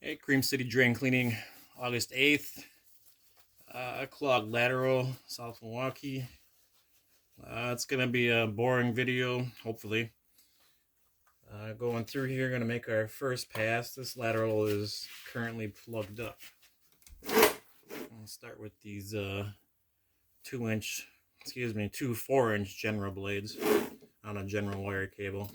Hey, Cream City Drain Cleaning, August 8th. Clogged lateral, South Milwaukee. It's going to be a boring video, hopefully. Going through here, going to make our first pass. This lateral is currently plugged up. I'll start with these 2 4-inch general blades on a general wire cable.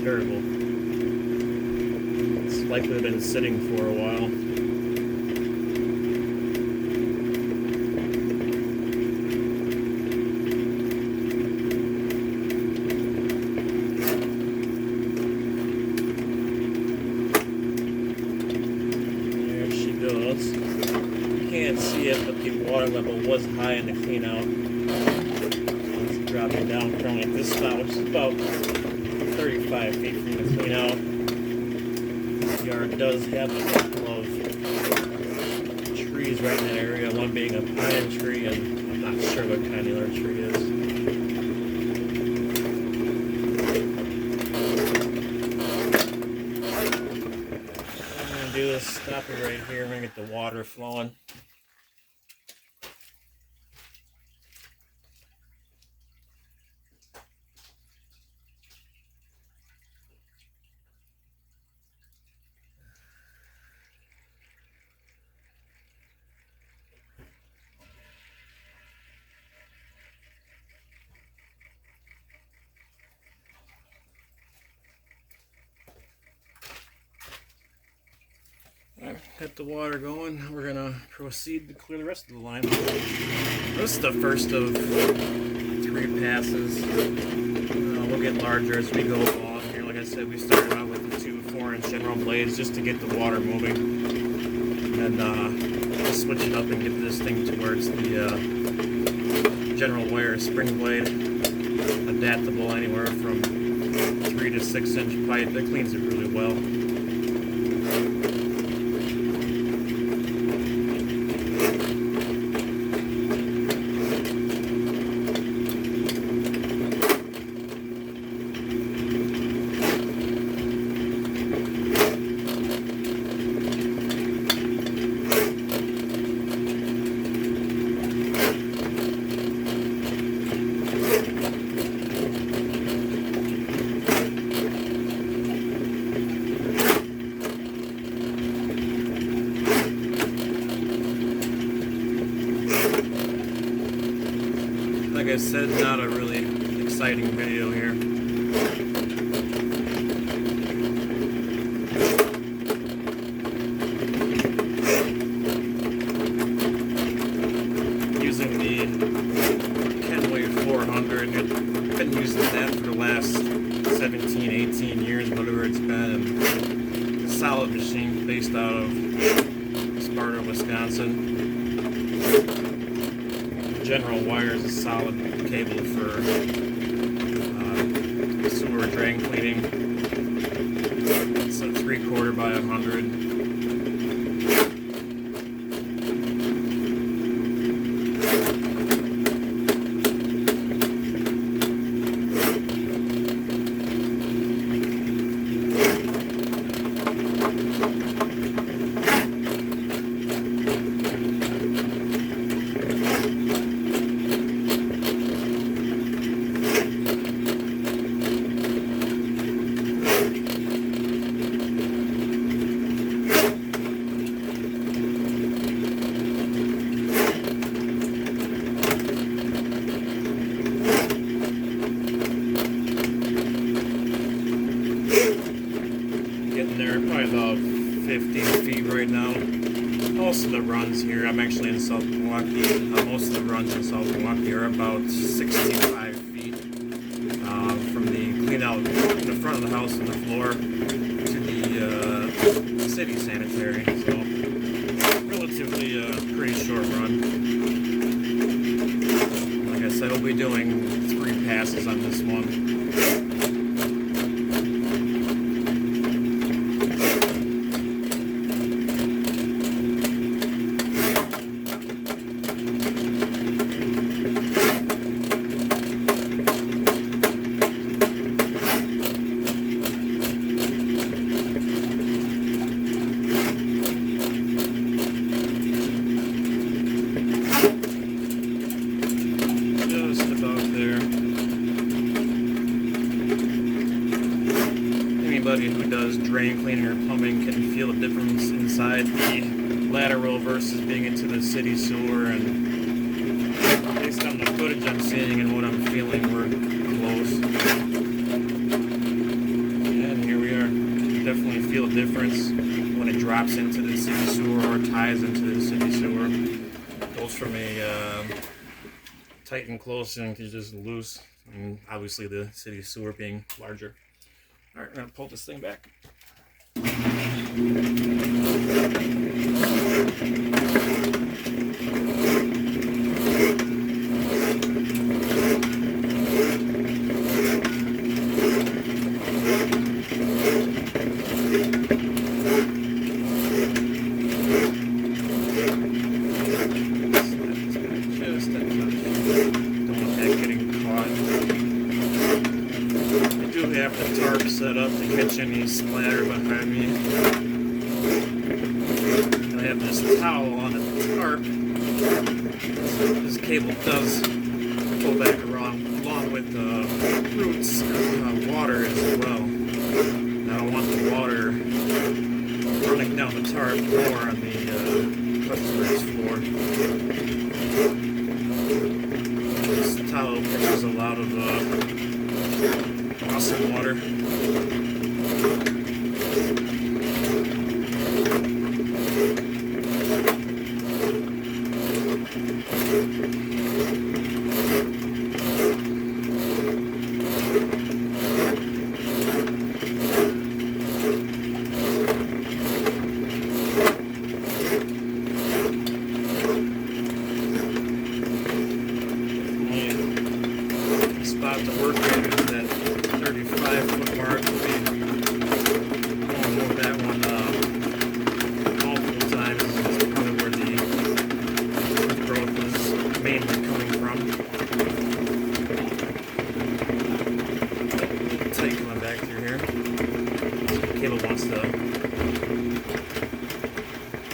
Terrible. It's likely been sitting for a while. There she goes. You can't see it, but the water level was high in the cleanout. It's dropping down currently at this spot, which is about 35 feet from the cleanout. This yard does have a couple of trees right in that area, one being a pine tree, and I'm not sure what kind the other tree is. What I'm going to do is stop it right here. I'm going to get the water flowing. Got the water going. We're gonna proceed to clear the rest of the line. This is the first of 3 passes. We'll get larger as we go along here. Like I said, we started out with the 2 4-inch general blades just to get the water moving, and we'll switch it up and get this thing towards the general wire spring blade, adaptable anywhere from 3 to 6-inch pipe. That cleans it really well. Like I said, not a really exciting video here. Using the Kenway 400. I've been using that for the last 17, 18 years, whatever it's been. A solid machine based out of Sparta, Wisconsin. General wire is a solid cable for sewer drain cleaning. It's a 3/4 by 100. 15 feet right now. Most of the runs here, I'm actually in South Milwaukee, most of the runs in South Milwaukee are about 65 feet from the cleanout in the front of the house and the floor to the city sanitary. So relatively pretty short run. Like I said, we'll be doing 3 passes on this one. Anybody who does drain cleaning or plumbing can feel the difference inside the lateral versus being into the city sewer, and based on the footage I'm seeing and what I'm feeling, we're close. And here we are. You definitely feel a difference when it drops into the city sewer or ties into the city sewer. It goes from a tight and close and to just loose, and obviously the city sewer being larger. Alright, I'm going to pull this thing back. Have the tarp set up to catch any splatter behind me. And I have this towel on the tarp. This cable does pull back along with the roots water as well. I don't want the water running down the tarp or on the customer's floor. This towel catches a lot of awesome water. The spot to work in is that 35-foot mark. We'll be going over that one multiple times. This is probably where the growth is mainly coming from. Tight coming back through here. The cable wants to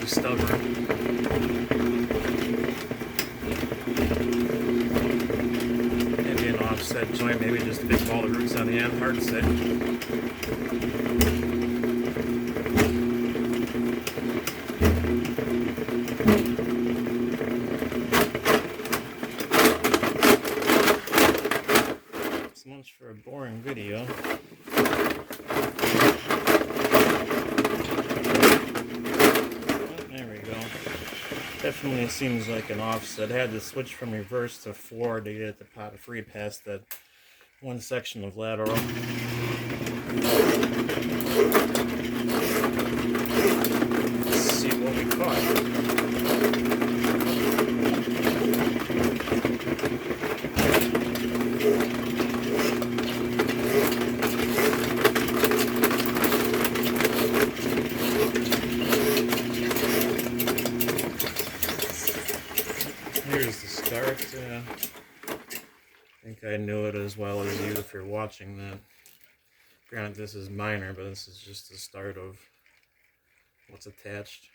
be stubborn. Offset joint, maybe just a big ball of roots on the end, hard to say. So much for a boring video. There we go. Definitely seems like an offset. I had to switch from reverse to floor to get the pot of free past that one section of lateral. Let's see what we caught. Here's the start. I think I knew it as well as you if you're watching that. Granted, this is minor, but this is just the start of what's attached.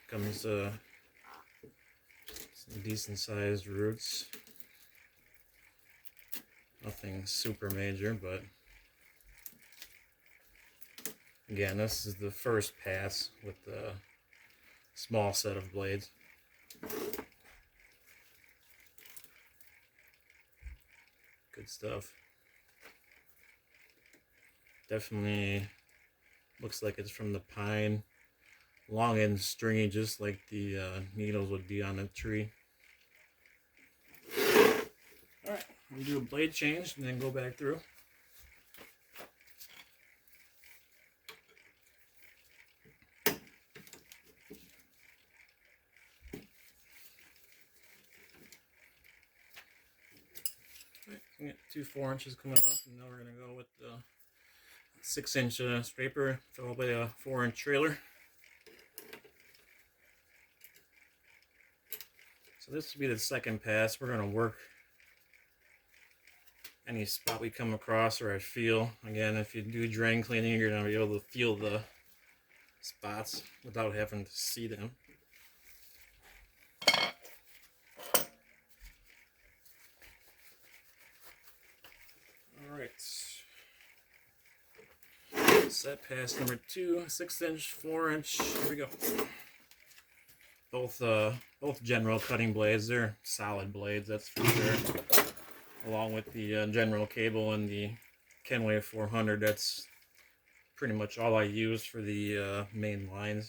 Comes some decent sized roots. Nothing super major, but again, this is the first pass with the small set of blades. Good stuff. definitely looks like it's from the pine. Long and stringy, just like the needles would be on a tree. Alright, I'm going to do a blade change and then go back through. We got 2 4-inches coming off, and now we're going to go with the 6-inch scraper followed by a 4-inch trailer. So this will be the second pass. We're going to work any spot we come across or I feel. Again, if you do drain cleaning, you're going to be able to feel the spots without having to see them. Alright. Set pass number 2, 6-inch, 4-inch. Here we go. Both General cutting blades. They're solid blades, that's for sure. Along with the General cable and the Kenway 400. That's pretty much all I use for the main lines.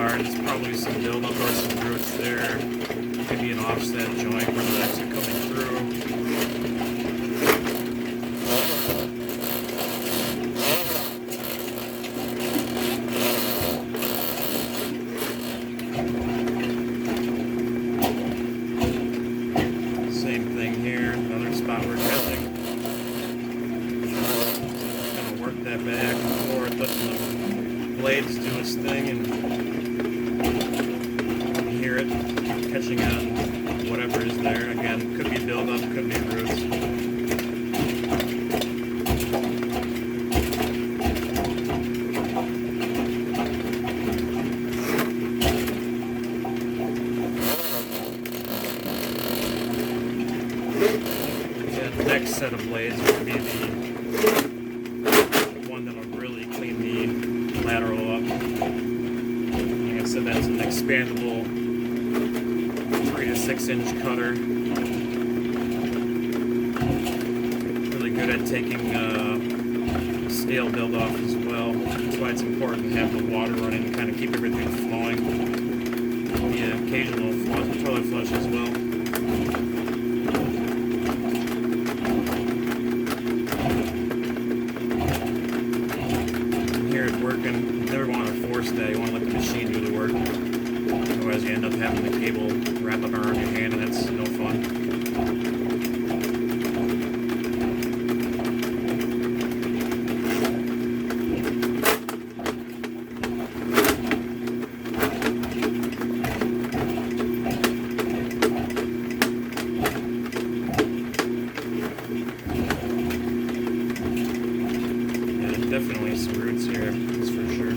There's probably some buildup or some roots there. Maybe an offset joint where the roots are coming through. Same thing here, another spot we're testing. Just gonna work that back and forth, letting the blades do its thing, and hear it catching on whatever is there. Again, could be buildup, could be roots. Yeah, the next set of blades would be the one that'll really clean the lateral up. Like I said, that's an expandable 3 to 6-inch cutter. Really good at taking scale build off as well. That's why it's important to have the water running to kind of keep everything flowing. The occasional toilet flush as well. Here it's working. You never want to force that. You want to let the machine do the work. Otherwise, you end up having the cable wrap up around your hand, and that's no fun. Yeah, definitely some roots here, that's for sure.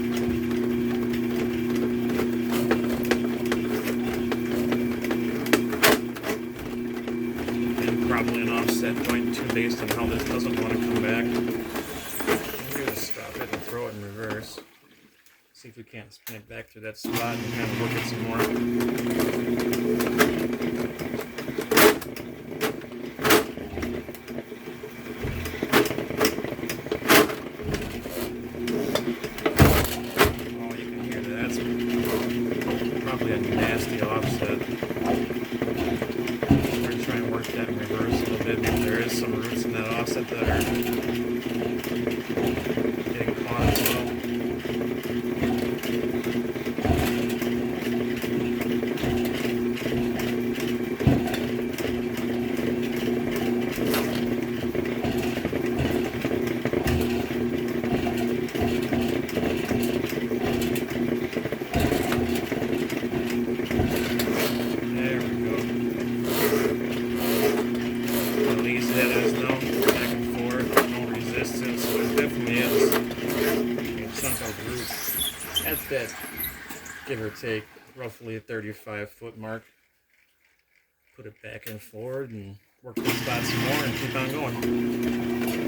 Probably an offset joint too, based on how this doesn't want to come back. I'm going to stop it and throw it in reverse. See if we can't spin it back through that spot and kind of work it some more. Oh, you can hear that. That's probably a nasty offset. Try and work that in reverse a little bit, because there is some roots in that offset that are getting caught as well. There we go. Release that as no back and forth, no resistance, so it definitely is a chunk of roots at that, give or take, roughly a 35-foot mark. put it back in forward and work this spot some more and keep on going.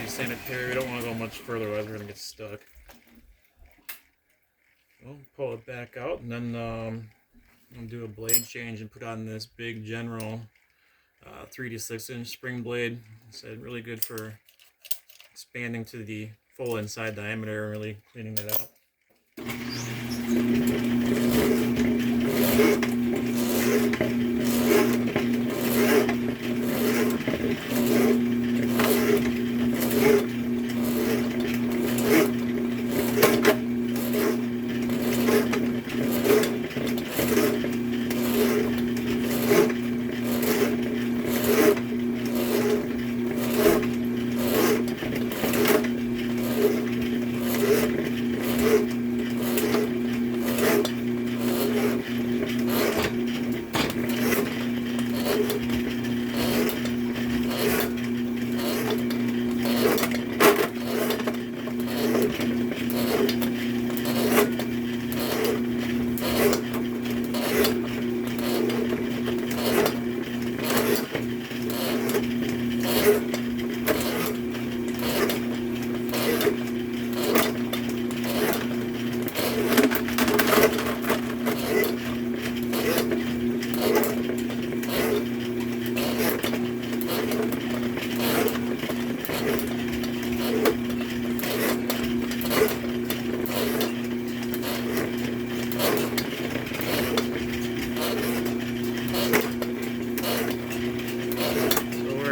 Sanitary. We don't want to go much further, otherwise we're going to get stuck. Well, pull it back out, and then I'm going to do a blade change and put on this big General 3 to 6 inch spring blade. It's really good for expanding to the full inside diameter and really cleaning that out.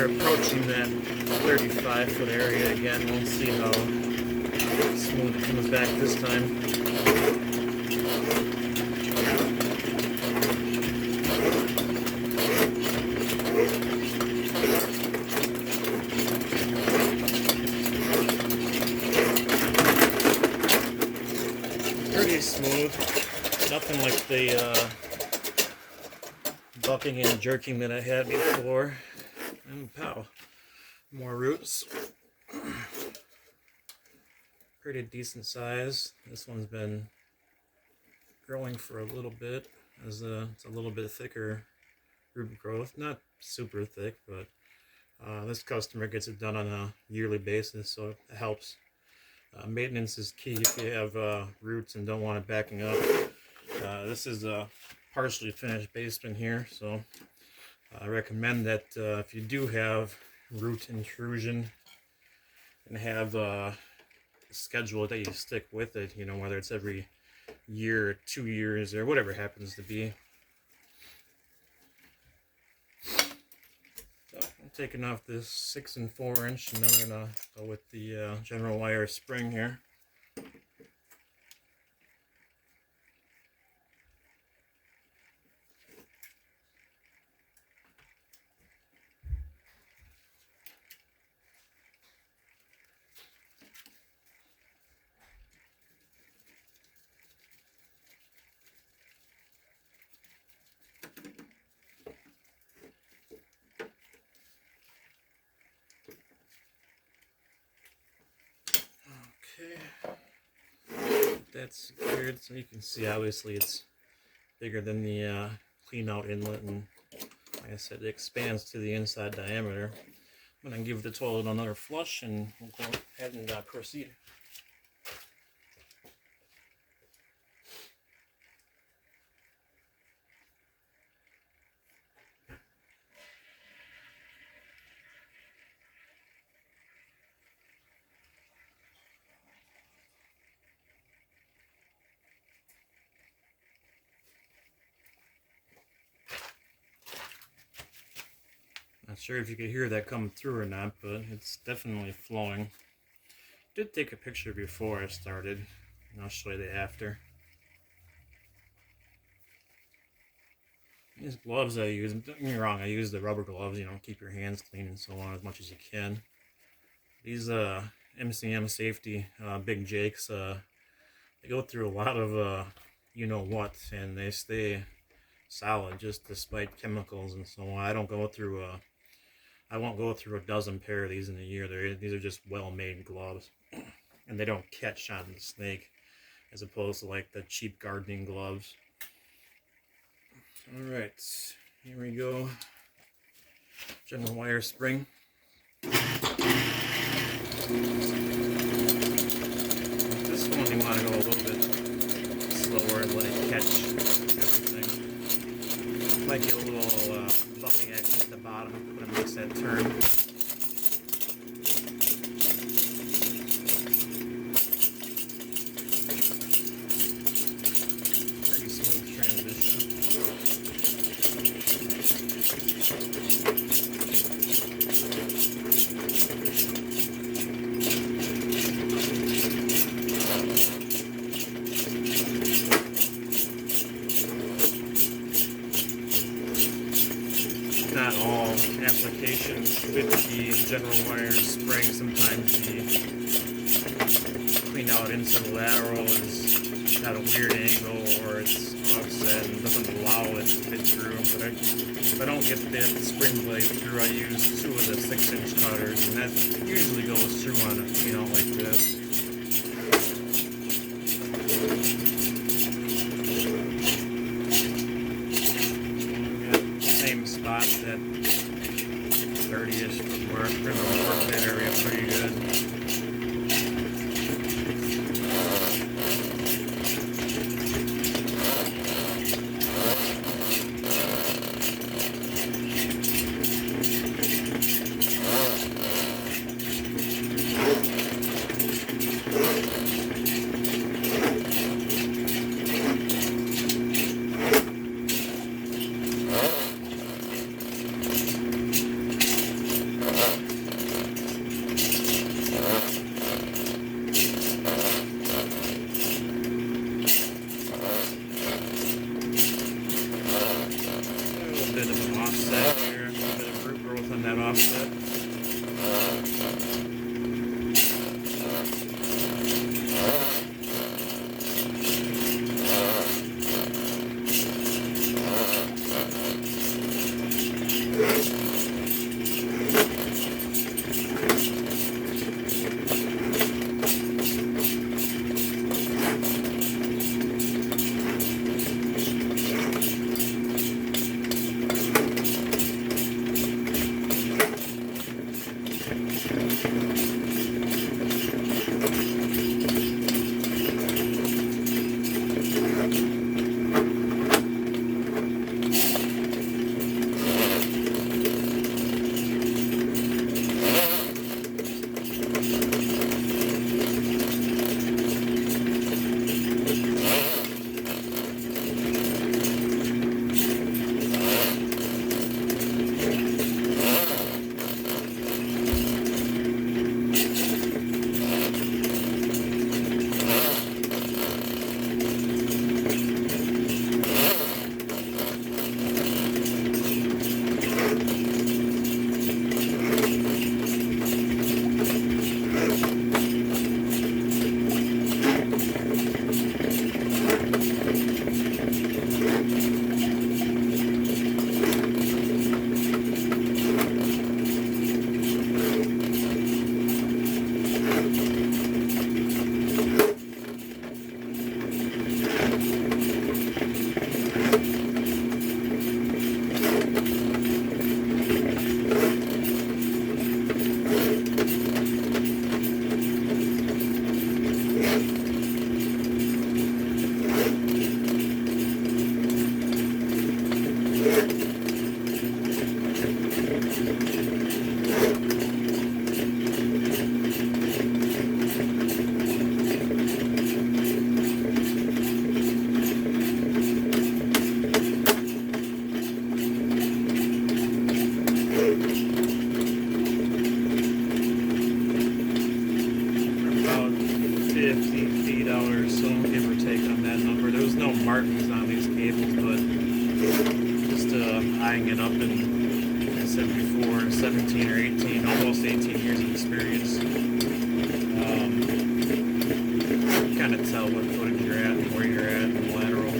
Approaching that 35-foot area again. We'll see how smooth it comes back this time. pretty smooth. Nothing like the bucking and jerking that I had before. And pow, more roots. Pretty decent size. This one's been growing for a little bit. It's a little bit thicker root growth. Not super thick, but this customer gets it done on a yearly basis, so it helps. Maintenance is key if you have roots and don't want it backing up. This is a partially finished basement here, so I recommend that if you do have root intrusion and have a schedule that you stick with it, you know, whether it's every year or 2 years or whatever it happens to be. So I'm taking off this 6 4-inch, and then I'm gonna go with the general wire spring here. That's secured, so you can see obviously it's bigger than the cleanout inlet, and like I said, it expands to the inside diameter. I'm going to give the toilet another flush and we'll go ahead and proceed. Not sure if you could hear that coming through or not, but it's definitely flowing. Did take a picture before I started, and I'll show you the after. These gloves I use, don't get me wrong, I use the rubber gloves, you know, keep your hands clean and so on as much as you can. These MCM safety Big Jakes, they go through a lot of you know what, and they stay solid just despite chemicals and so on. I won't go through a dozen pair of these in a year. These are just well-made gloves, and they don't catch on the snake as opposed to like the cheap gardening gloves. All right, here we go. General wire spring. This one you want to go a little bit slower and let it catch everything. Might get a little buffing action at the bottom when it makes that turn. Pretty smooth transition. Not all applications with the general wire spring. Sometimes the cleanout into the lateral is at a weird angle, or it's offset and doesn't allow it to fit through. But if I don't get the spring blade through, I use 2 of the 6-inch cutters, and that usually goes through on a cleanout like this. Spot that 30-ish would work. We're gonna work that area pretty good. Offset here, a bit of root growth on that offset. markings on these cables, but just eyeing it up, and like I said before, 17 or 18, almost 18 years of experience. Kind of tell what footage you're at and where you're at in the lateral.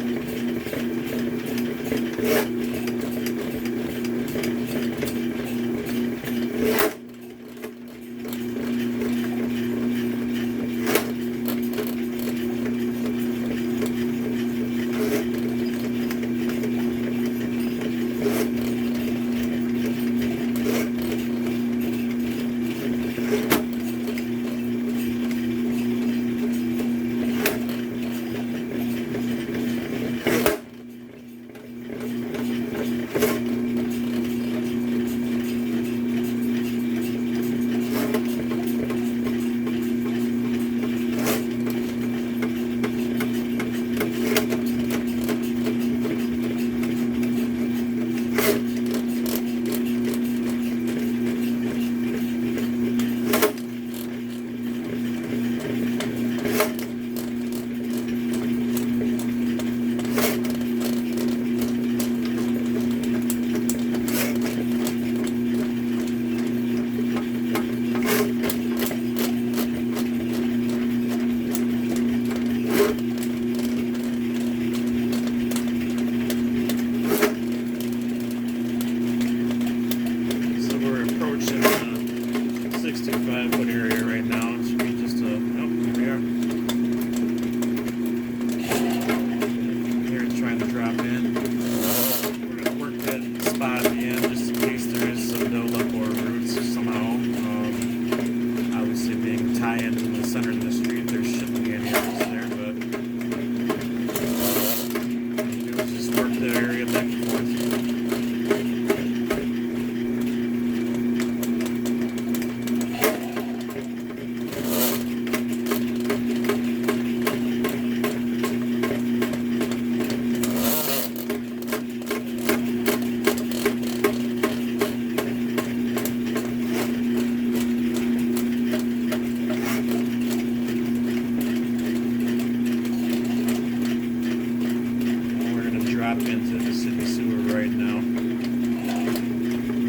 Into the city sewer right now. You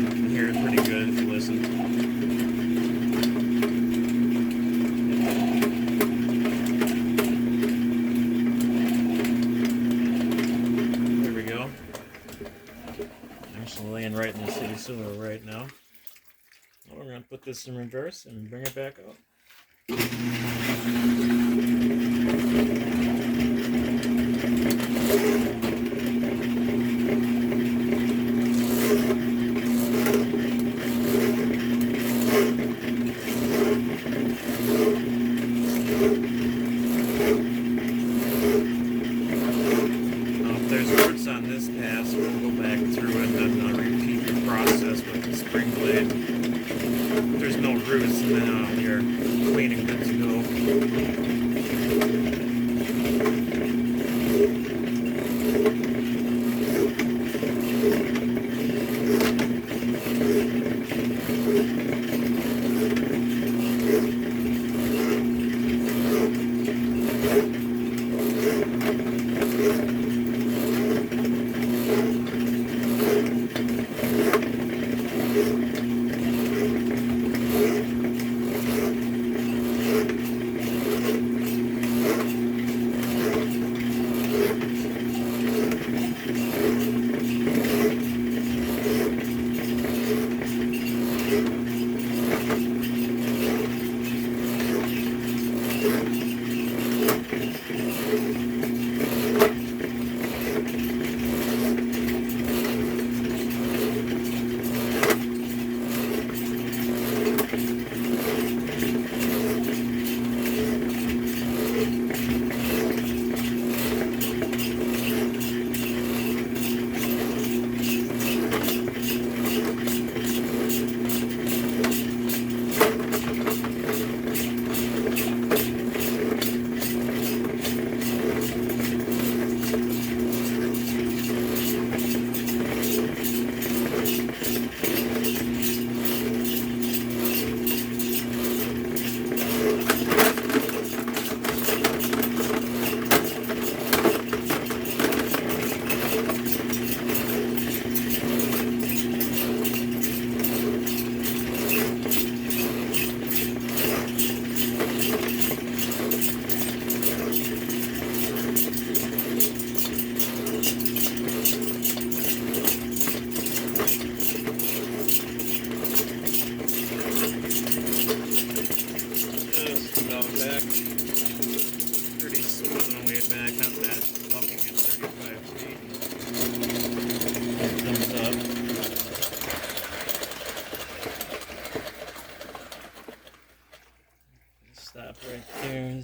can hear it pretty good if you listen. There we go. Actually laying right in the city sewer right now. Well, we're going to put this in reverse and bring it back up. On this pass, we'll go back through and then repeat the process with the spring blade. If there's no roots, then you're clean and good to go.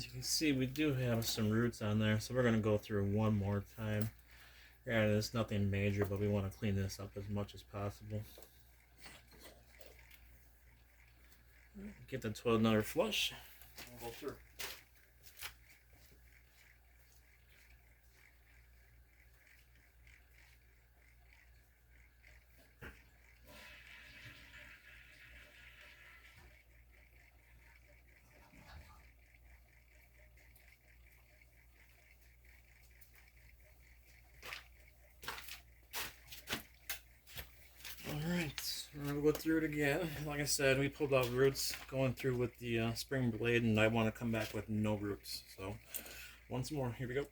you can see, we do have some roots on there, so we're going to go through one more time. Granted, it's nothing major, but we want to clean this up as much as possible. Get the toilet another flush. We'll go through. We'll go through it again. Like I said, we pulled out roots going through with the spring blade, and I want to come back with no roots. So, once more, here we go.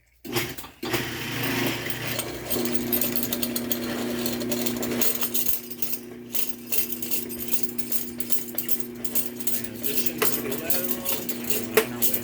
Transition to the lateral, on our way.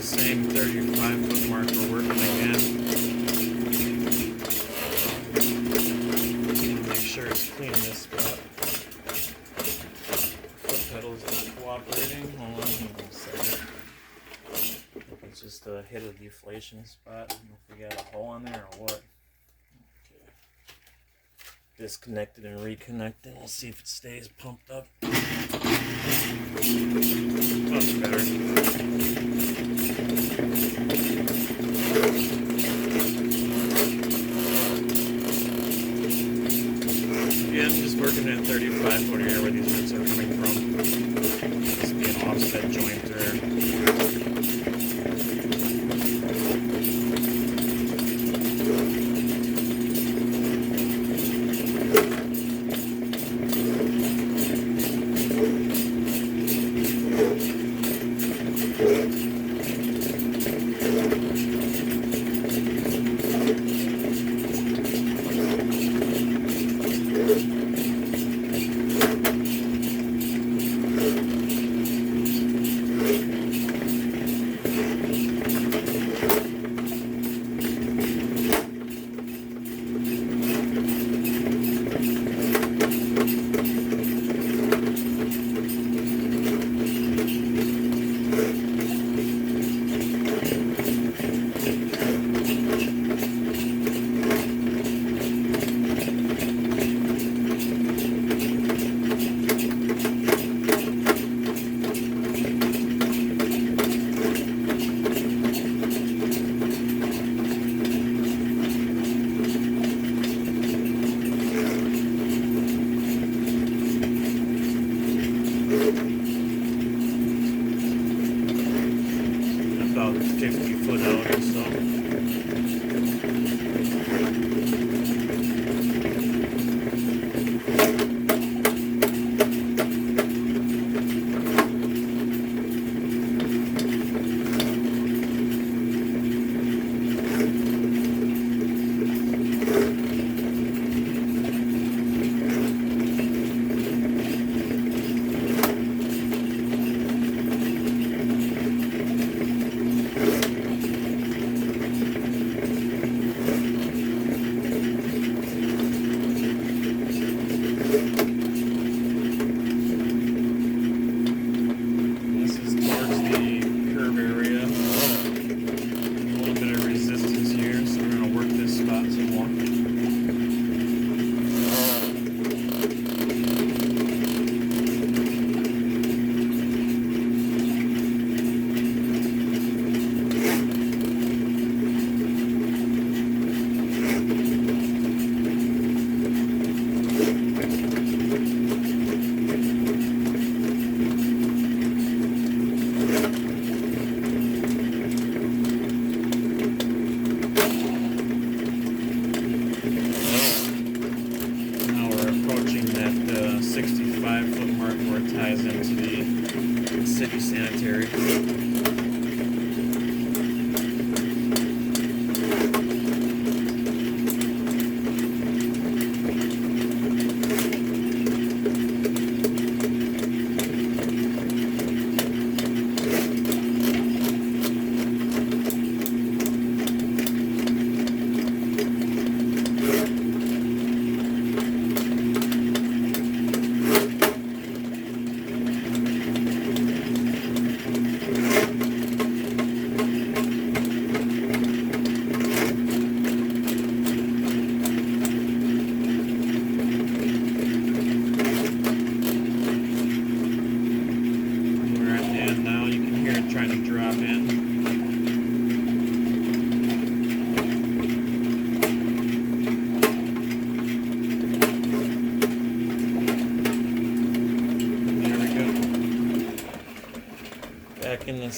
Same 35-foot mark we're working again. Make sure it's clean in this spot. Foot pedal's not cooperating. Hold on a second. It's just a hit a deflation spot. I don't know if we got a hole in there or what. Okay. Disconnected and reconnected. We'll see if it stays pumped up. Much better. Yeah, I'm just working at 35-foot here where these roots are coming from. Just be an offset joint there.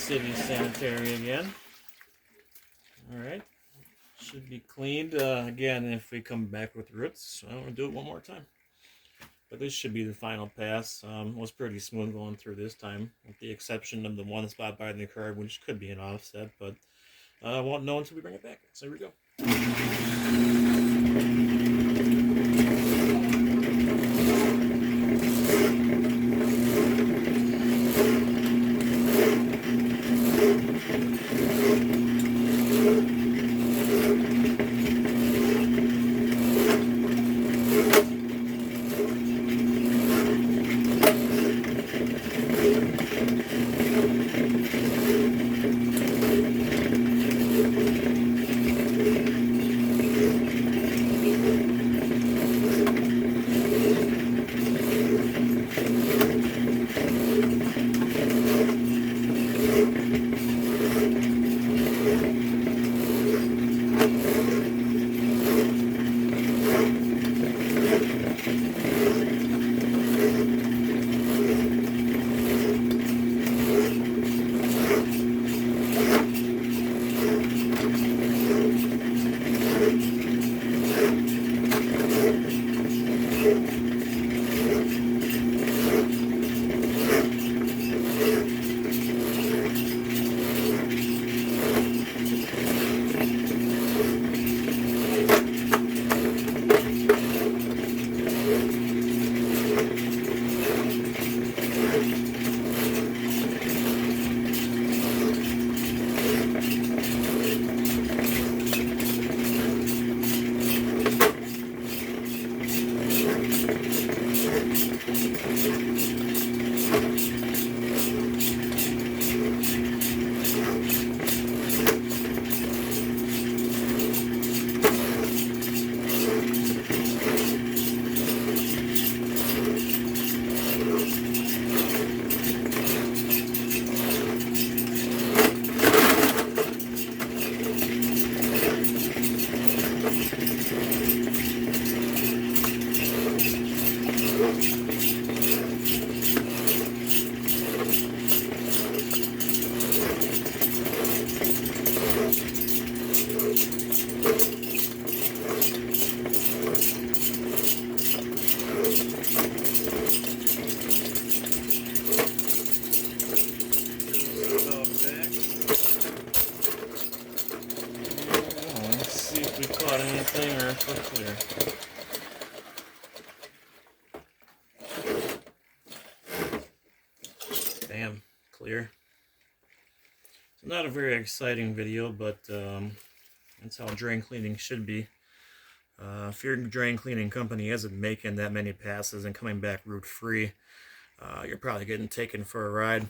city sanitary again. Alright, should be cleaned. Again, if we come back with roots, I'm going to do it one more time. But this should be the final pass. It was pretty smooth going through this time, with the exception of the one spot by the curb, which could be an offset, but won't know until we bring it back. So here we go. Anything or if we're clear. Damn, clear. It's not a very exciting video, but that's how drain cleaning should be. If your drain cleaning company isn't making that many passes and coming back root free, you're probably getting taken for a ride.